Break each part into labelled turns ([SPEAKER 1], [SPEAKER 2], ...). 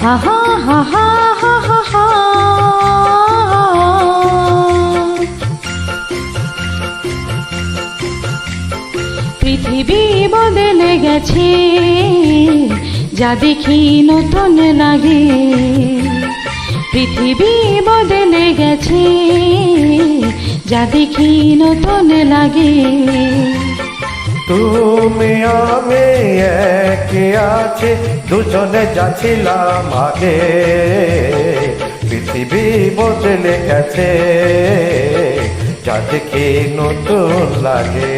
[SPEAKER 1] হা হা হা হা হা হা হা। পৃথিবী বদলে গেছে, যা দেখি নতুন লাগে। পৃথিবী বদলে গেছে, যা দেখি নতুন লাগে।
[SPEAKER 2] তুমি আমি একে আছে, দুজনে যাচ্ছিলাম আগে। পৃথিবী বদলে গেছে, যা দেখি নতুন লাগে।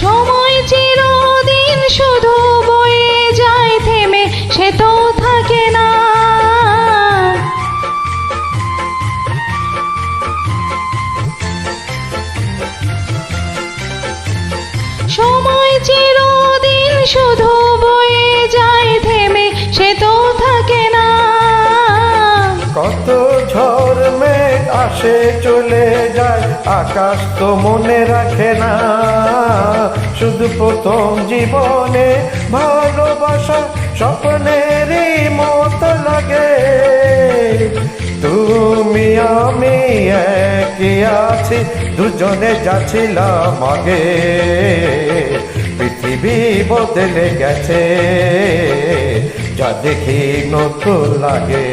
[SPEAKER 1] সময় চিরদিন শুধু বয়ে যায় থেমে, সে তো থাকে না। সময় চিরদিন শুধু বয়ে যায় থেমে, সে তো থাকে না।
[SPEAKER 2] কত ঝড় মেঘ আসে চলে যায়, আকাশ তো মনে রাখে না। শুধু প্রথম জীবনে ভালোবাসা স্বপ্নেরই মতো লাগে। তুমি আমি একই আছি, দুজনে যাচ্ছিলাম আগে। পৃথিবী বদলে গেছে, যা দেখি নতুন লাগে।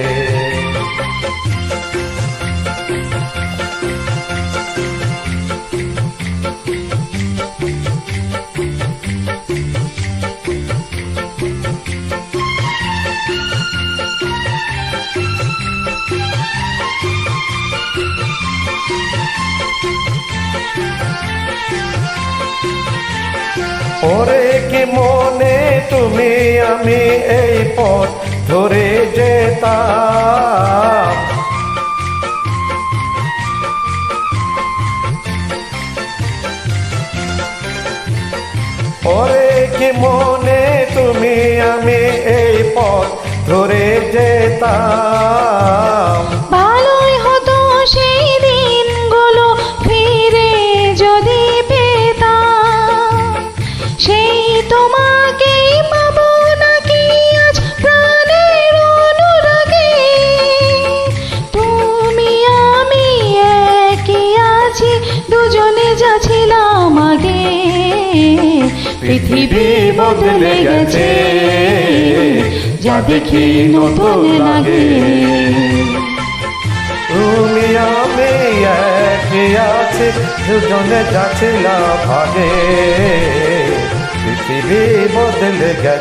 [SPEAKER 2] ওরে কি মনে তুমি আমি এই পথ ধরে যেতাম। ওরে কি মনে তুমি আমি এই পথ ধরে যেতাম।
[SPEAKER 1] ভালোই হতো সেই দিনগুলো ফিরে যদি পেতাম। সেই তোমাকেই পাবো নাকি আজ প্রাণের অনুরাগে। তুমি আমি একই আছি, দুজনে যাচ্ছিলাম আগে। পৃথিবী বদলে গেছে, যা দেখি নতুন লাগে।
[SPEAKER 2] তুমি আমি একই আছি, দুজনে যাচ্ছিলাম আগে। পৃথিবী বদলে গেছে।